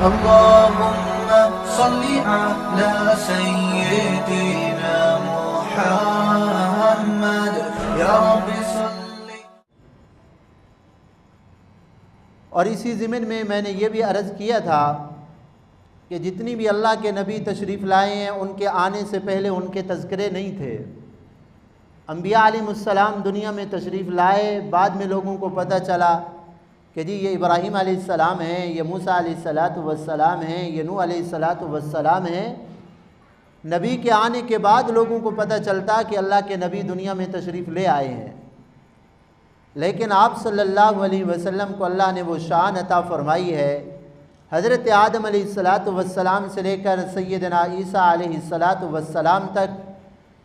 اللهم صل على سيدنا محمد یا رب صل۔ اور اسی ضمن میں نے یہ بھی عرض کیا تھا کہ جتنی بھی اللہ کے نبی تشریف لائے ہیں ان کے آنے سے پہلے ان کے تذکرے نہیں تھے۔ انبیاء علیہ السلام دنیا میں تشریف لائے، بعد میں لوگوں کو پتہ چلا کہ جی یہ ابراہیم علیہ السلام ہیں، یہ موسیٰ علیہ السلام ہیں، یہ نوح علیہ السلام ہیں۔ نبی کے آنے کے بعد لوگوں کو پتہ چلتا کہ اللہ کے نبی دنیا میں تشریف لے آئے ہیں، لیکن آپ صلی اللہ علیہ وسلم کو اللہ نے وہ شان عطا فرمائی ہے۔ حضرت آدم علیہ السلام سے لے کر سیدنا عیسیٰ علیہ السلام تک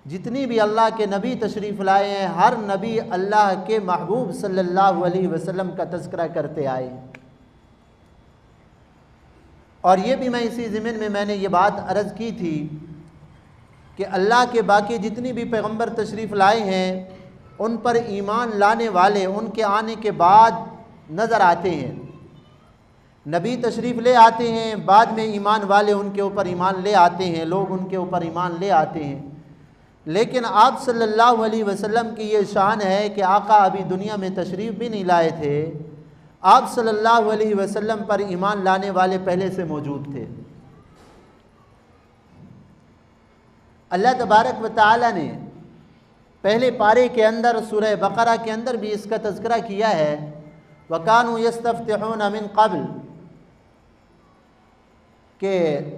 جتنی بھی اللہ کے نبی تشریف لائے ہیں، ہر نبی اللہ کے محبوب صلی اللہ علیہ وسلم کا تذکرہ کرتے آئے ہیں۔ اور یہ بھی میں اسی ضمن میں نے یہ بات عرض کی تھی کہ اللہ کے باقی جتنی بھی پیغمبر تشریف لائے ہیں ان پر ایمان لانے والے ان کے آنے کے بعد نظر آتے ہیں۔ نبی تشریف لے آتے ہیں، بعد میں ایمان والے ان کے اوپر ایمان لے آتے ہیں، لوگ ان کے اوپر ایمان لے آتے ہیں۔ لیکن آپ صلی اللہ علیہ وسلم کی یہ شان ہے کہ آقا ابھی دنیا میں تشریف بھی نہیں لائے تھے، آپ صلی اللہ علیہ وسلم پر ایمان لانے والے پہلے سے موجود تھے۔ اللہ تبارک و تعالی نے پہلے پارے کے اندر سورہ بقرہ کے اندر بھی اس کا تذکرہ کیا ہے، وَكَانُوا يَسْتَفْتِحُونَ مِن قَبْلِ، کہ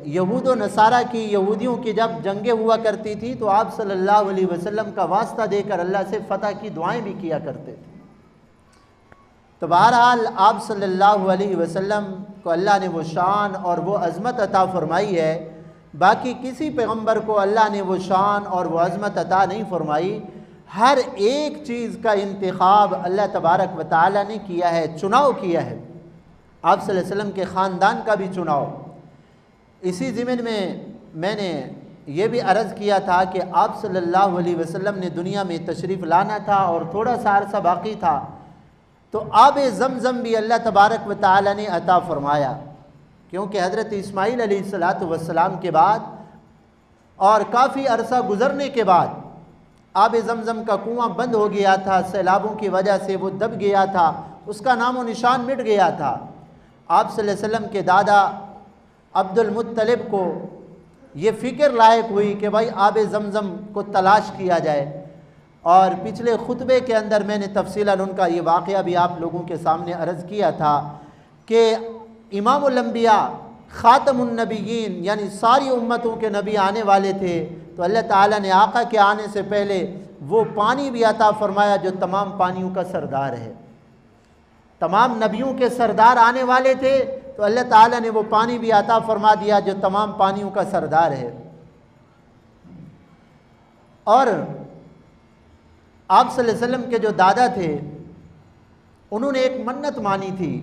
یہود و نصارہ کی یہودیوں کی جب جنگیں ہوا کرتی تھی تو آپ صلی اللہ علیہ وسلم کا واسطہ دے کر اللہ سے فتح کی دعائیں بھی کیا کرتے تھے۔ تو بہرحال آپ صلی اللہ علیہ وسلم کو اللہ نے وہ شان اور وہ عظمت عطا فرمائی ہے، باقی کسی پیغمبر کو اللہ نے وہ شان اور وہ عظمت عطا نہیں فرمائی۔ ہر ایک چیز کا انتخاب اللہ تبارک و تعالی نے کیا ہے، چناؤ کیا ہے۔ آپ صلی اللہ علیہ وسلم کے خاندان کا بھی چناؤ۔ اسی ضمن میں نے یہ بھی عرض کیا تھا کہ آپ صلی اللہ علیہ وسلم نے دنیا میں تشریف لانا تھا اور تھوڑا سا عرصہ باقی تھا، تو آب زمزم بھی اللہ تبارک و تعالی نے عطا فرمایا، کیونکہ حضرت اسماعیل علیہ السلام کے بعد اور کافی عرصہ گزرنے کے بعد آب زمزم کا کنواں بند ہو گیا تھا، سیلابوں کی وجہ سے وہ دب گیا تھا، اس کا نام و نشان مٹ گیا تھا۔ آپ صلی اللہ علیہ وسلم کے دادا عبد المطلب کو یہ فکر لائق ہوئی کہ بھائی آب زمزم کو تلاش کیا جائے، اور پچھلے خطبے کے اندر میں نے تفصیلاً ان کا یہ واقعہ بھی آپ لوگوں کے سامنے عرض کیا تھا کہ امام الانبیاء خاتم النبیین یعنی ساری امتوں کے نبی آنے والے تھے، تو اللہ تعالیٰ نے آقا کے آنے سے پہلے وہ پانی بھی عطا فرمایا جو تمام پانیوں کا سردار ہے۔ تمام نبیوں کے سردار آنے والے تھے تو اللہ تعالیٰ نے وہ پانی بھی عطا فرما دیا جو تمام پانیوں کا سردار ہے۔ اور آپ صلی اللہ علیہ وسلم کے جو دادا تھے انہوں نے ایک منت مانی تھی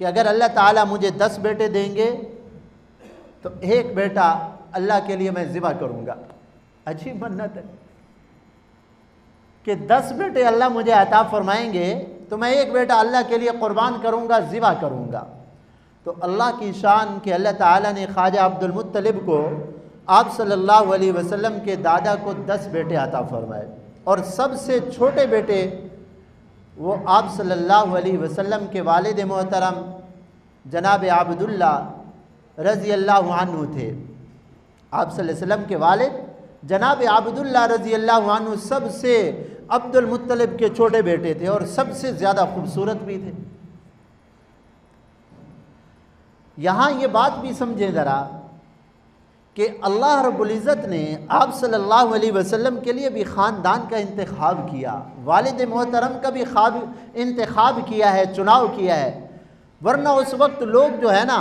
کہ اگر اللہ تعالیٰ مجھے 10 بیٹے دیں گے تو ایک بیٹا اللہ کے لیے میں ذبح کروں گا۔ عجیب منت ہے کہ 10 بیٹے اللہ مجھے عطا فرمائیں گے تو میں ایک بیٹا اللہ کے لیے قربان کروں گا، ذبح کروں گا۔ تو اللہ کی شان کہ اللہ تعالیٰ نے خواجہ عبد المطلب کو آپ صلی اللہ علیہ وسلم کے دادا کو 10 بیٹے عطا فرمائے، اور سب سے چھوٹے بیٹے وہ آپ صلی اللہ علیہ وسلم کے والد محترم جناب عبداللہ رضی اللہ عنہ تھے۔ آپ صلی اللہ علیہ وسلم کے والد جناب عبداللہ رضی اللہ عنہ سب سے عبد المطلب کے چھوٹے بیٹے تھے اور سب سے زیادہ خوبصورت بھی تھے۔ یہاں یہ بات بھی سمجھیں ذرا کہ اللہ رب العزت نے آپ صلی اللہ علیہ وسلم کے لیے بھی خاندان کا انتخاب کیا، والد محترم کا بھی انتخاب کیا ہے، چناؤ کیا ہے، ورنہ اس وقت لوگ جو ہے نا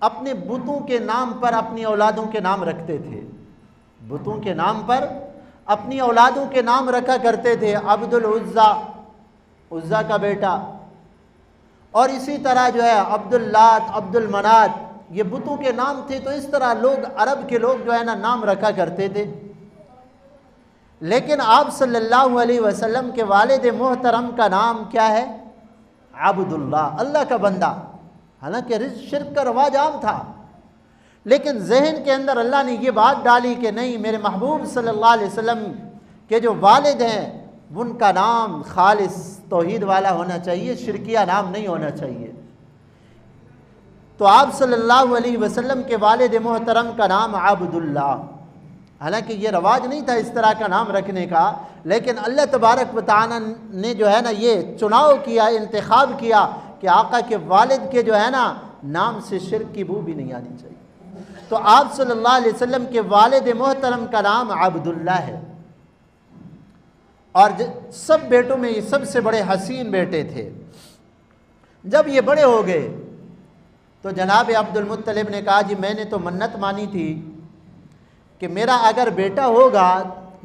اپنے بتوں کے نام پر اپنی اولادوں کے نام رکھتے تھے، بتوں کے نام پر اپنی اولادوں کے نام رکھا کرتے تھے، عبد العزا، عزا کا بیٹا، اور اسی طرح جو ہے عبد اللات، عبد المنات، یہ بتوں کے نام تھے۔ تو اس طرح لوگ عرب کے لوگ جو ہے نا نام رکھا کرتے تھے، لیکن آپ صلی اللہ علیہ وسلم کے والد محترم کا نام کیا ہے؟ عبداللہ، اللہ کا بندہ۔ حالانکہ شرک کا رواج عام تھا، لیکن ذہن کے اندر اللہ نے یہ بات ڈالی کہ نہیں، میرے محبوب صلی اللہ علیہ وسلم کے جو والد ہیں ان کا نام خالص توحید والا ہونا چاہیے، شرکیہ نام نہیں ہونا چاہیے۔ تو آپ صلی اللہ علیہ وسلم کے والد محترم کا نام عبداللہ، حالانکہ یہ رواج نہیں تھا اس طرح کا نام رکھنے کا، لیکن اللہ تبارک و تعالیٰ نے جو ہے نا یہ چناؤ کیا، انتخاب کیا کہ آقا کے والد کے جو ہے نا نام سے شرک کی بو بھی نہیں آنی چاہیے۔ تو آپ صلی اللہ علیہ وسلم کے والد محترم کا نام عبداللہ ہے، اور سب بیٹوں میں یہ سب سے بڑے حسین بیٹے تھے۔ جب یہ بڑے ہو گئے تو جناب عبد المطلب نے کہا جی میں نے تو منت مانی تھی کہ میرا اگر بیٹا ہوگا،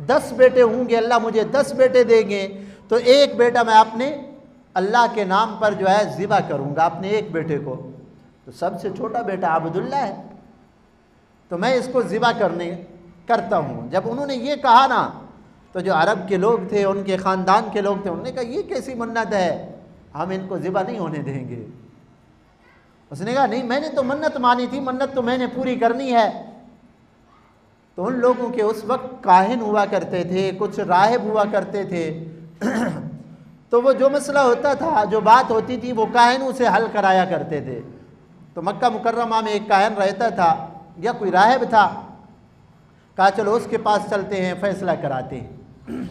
10 بیٹے ہوں گے، اللہ مجھے 10 بیٹے دیں گے، تو ایک بیٹا میں اپنے اللہ کے نام پر جو ہے ذبح کروں گا اپنے ایک بیٹے کو۔ تو سب سے چھوٹا بیٹا عبداللہ ہے، تو میں اس کو ذبح کرتا ہوں۔ جب انہوں نے یہ کہا نا تو جو عرب کے لوگ تھے، ان کے خاندان کے لوگ تھے، انہوں نے کہا یہ کیسی منت ہے، ہم ان کو ذبح نہیں ہونے دیں گے۔ اس نے کہا نہیں، میں نے تو منت مانی تھی، منت تو میں نے پوری کرنی ہے۔ تو ان لوگوں کے اس وقت کاہن ہوا کرتے تھے، کچھ راہب ہوا کرتے تھے، تو وہ جو مسئلہ ہوتا تھا، جو بات ہوتی تھی، وہ کاہنوں سے حل کرایا کرتے تھے۔ تو مکہ مکرمہ میں ایک کاہن رہتا تھا یا کوئی راہب تھا، کہا چلو اس کے پاس چلتے ہیں، فیصلہ کراتے ہیں۔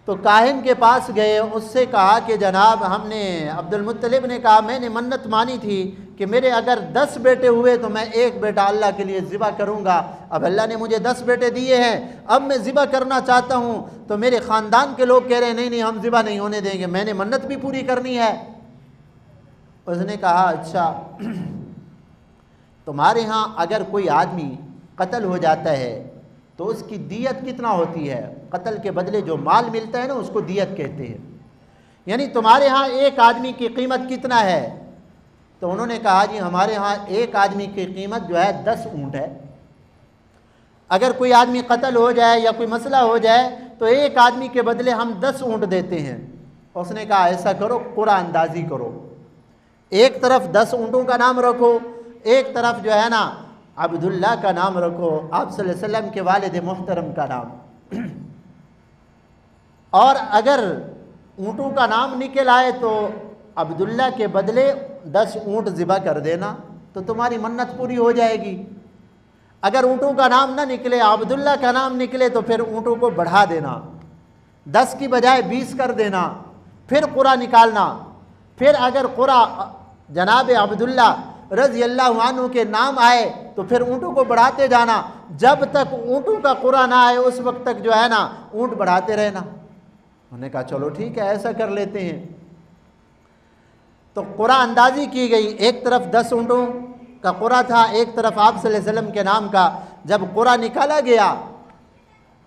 تو کاہن کے پاس گئے، اس سے کہا کہ جناب ہم نے، عبد المطلب نے کہا میں نے منت مانی تھی کہ میرے اگر 10 بیٹے ہوئے تو میں ایک بیٹا اللہ کے لیے ذبح کروں گا، اب اللہ نے مجھے 10 بیٹے دیے ہیں، اب میں ذبح کرنا چاہتا ہوں، تو میرے خاندان کے لوگ کہہ رہے ہیں نہیں ہم ذبح نہیں ہونے دیں گے، میں نے منت بھی پوری کرنی ہے۔ اس نے کہا اچھا تمہارے ہاں اگر کوئی آدمی قتل ہو جاتا ہے تو اس کی دیت کتنا ہوتی ہے؟ قتل کے بدلے جو مال ملتا ہے نا اس کو دیت کہتے ہیں، یعنی تمہارے ہاں ایک آدمی کی قیمت کتنا ہے؟ تو انہوں نے کہا جی ہمارے ہاں ایک آدمی کی قیمت جو ہے 10 اونٹ ہے۔ اگر کوئی آدمی قتل ہو جائے یا کوئی مسئلہ ہو جائے تو ایک آدمی کے بدلے ہم 10 اونٹ دیتے ہیں۔ اس نے کہا ایسا کرو، قرعہ اندازی کرو، ایک طرف 10 اونٹوں کا نام رکھو، ایک طرف جو ہے نا عبداللہ کا نام رکھو، آپ صلی اللہ علیہ وسلم کے والد محترم کا نام، اور اگر اونٹوں کا نام نکل آئے تو عبداللہ کے بدلے 10 اونٹ ذبح کر دینا، تو تمہاری منت پوری ہو جائے گی۔ اگر اونٹوں کا نام نہ نکلے، عبداللہ کا نام نکلے، تو پھر اونٹوں کو بڑھا دینا، 10 کی بجائے 20 کر دینا، پھر قرعہ نکالنا، پھر اگر قرعہ جناب عبداللہ رضی اللہ عنہ کے نام آئے تو پھر اونٹوں کو بڑھاتے جانا، جب تک اونٹوں کا قرعہ نہ آئے اس وقت تک جو ہے نا اونٹ بڑھاتے رہنا۔ انہوں نے کہا چلو ٹھیک ہے ایسا کر لیتے ہیں۔ تو قرعہ اندازی کی گئی، ایک طرف 10 اونٹوں کا قرعہ تھا، ایک طرف آپ صلی اللہ علیہ وسلم کے نام کا۔ جب قرعہ نکالا گیا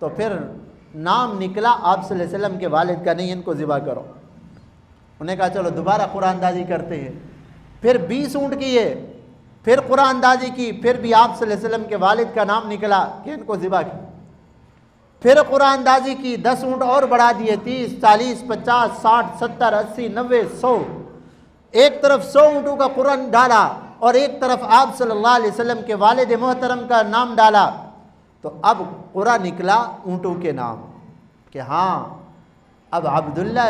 تو پھر نام نکلا آپ صلی اللہ علیہ وسلم کے والد کا، نہیں ان کو ذبح کرو۔ انہوں نے کہا چلو دوبارہ قرعہ اندازی کرتے ہیں، پھر 20 اونٹ کیے، پھر قرعہ اندازی کی، پھر بھی آپ صلی اللہ علیہ وسلم کے والد کا نام نکلا کہ ان کو ذبح کی، پھر قرعہ اندازی کی، 10 اونٹ اور بڑھا دیے، 30 40 50 60 70 80 90 100، ایک طرف 100 اونٹوں کا قرعہ ڈالا اور ایک طرف آپ صلی اللہ علیہ وسلم کے والد محترم کا نام ڈالا۔ تو اب قرعہ نکلا اونٹوں کے نام کہ ہاں اب عبداللہ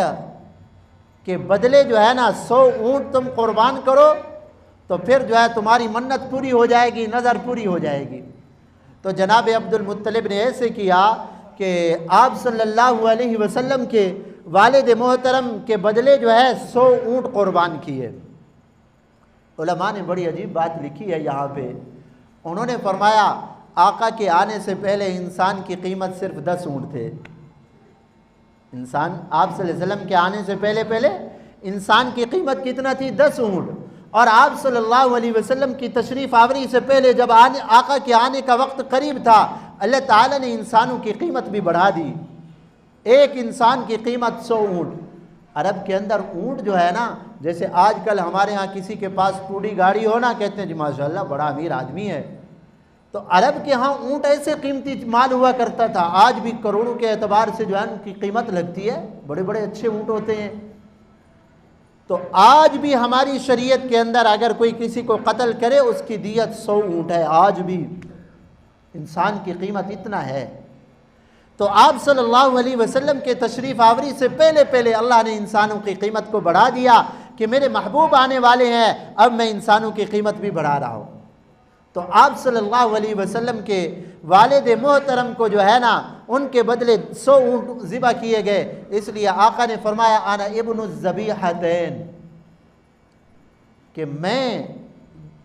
کے بدلے جو ہے نا 100 اونٹ تم قربان کرو تو پھر جو ہے تمہاری منت پوری ہو جائے گی، نظر پوری ہو جائے گی۔ تو جناب عبد المطلب نے ایسے کیا کہ آپ صلی اللہ علیہ وسلم کے والد محترم کے بدلے جو ہے 100 اونٹ قربان کیے۔ علماء نے بڑی عجیب بات لکھی ہے یہاں پہ، انہوں نے فرمایا آقا کے آنے سے پہلے انسان کی قیمت صرف 10 اونٹ تھے۔ انسان آپ صلی اللہ علیہ وسلم کے آنے سے پہلے انسان کی قیمت کتنا تھی؟ 10 اونٹ۔ اور آپ صلی اللہ علیہ وسلم کی تشریف آوری سے پہلے جب آقا کے آنے کا وقت قریب تھا، اللہ تعالیٰ نے انسانوں کی قیمت بھی بڑھا دی، ایک انسان کی قیمت 100 اونٹ۔ عرب کے اندر اونٹ جو ہے نا، جیسے آج کل ہمارے ہاں کسی کے پاس ٹوڈی گاڑی ہونا کہتے ہیں جی ماشاءاللہ بڑا امیر آدمی ہے، تو عرب کے ہاں اونٹ ایسے قیمتی مال ہوا کرتا تھا، آج بھی کروڑوں کے اعتبار سے جو ہے ان کی قیمت لگتی ہے، بڑے بڑے اچھے اونٹ ہوتے ہیں۔ تو آج بھی ہماری شریعت کے اندر اگر کوئی کسی کو قتل کرے اس کی دیت 100 اونٹ ہے. آج بھی انسان کی قیمت اتنا ہے. تو آپ صلی اللہ علیہ وسلم کے تشریف آوری سے پہلے اللہ نے انسانوں کی قیمت کو بڑھا دیا کہ میرے محبوب آنے والے ہیں، اب میں انسانوں کی قیمت بھی بڑھا رہا ہوں. تو آپ صلی اللہ علیہ وسلم کے والد محترم کو جو ہے نا ان کے بدلے 100 اونٹ ذبح کیے گئے. اس لیے آقا نے فرمایا انا ابن الذبیحتین، کہ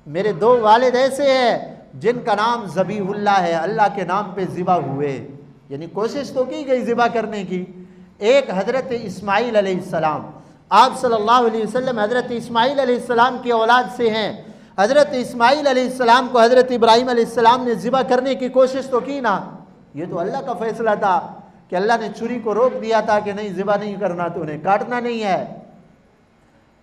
میرے 2 والد ایسے ہیں جن کا نام ذبیح اللہ ہے، اللہ کے نام پہ ذبح ہوئے. یعنی کوشش تو کی گئی ذبح کرنے کی. ایک حضرت اسماعیل علیہ السلام، آپ صلی اللہ علیہ وسلم حضرت اسماعیل علیہ السلام کی اولاد سے ہیں. حضرت اسماعیل علیہ السلام کو حضرت ابراہیم علیہ السلام نے ذبح کرنے کی کوشش تو کی نا. یہ تو اللہ کا فیصلہ تھا کہ اللہ نے چھری کو روک دیا تھا کہ نہیں ذبح نہیں کرنا، تو انہیں کاٹنا نہیں ہے.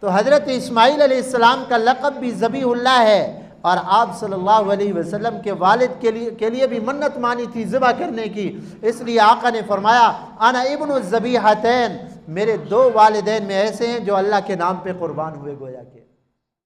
تو حضرت اسماعیل علیہ السلام کا لقب بھی ذبیح اللہ ہے، اور آپ صلی اللہ علیہ وسلم کے والد کے لیے بھی منت مانی تھی ذبح کرنے کی. اس لیے آقا نے فرمایا انا ابن الذبیحتین، میرے 2 والدین میں ایسے ہیں جو اللہ کے نام پہ قربان ہوئے گویا کہ.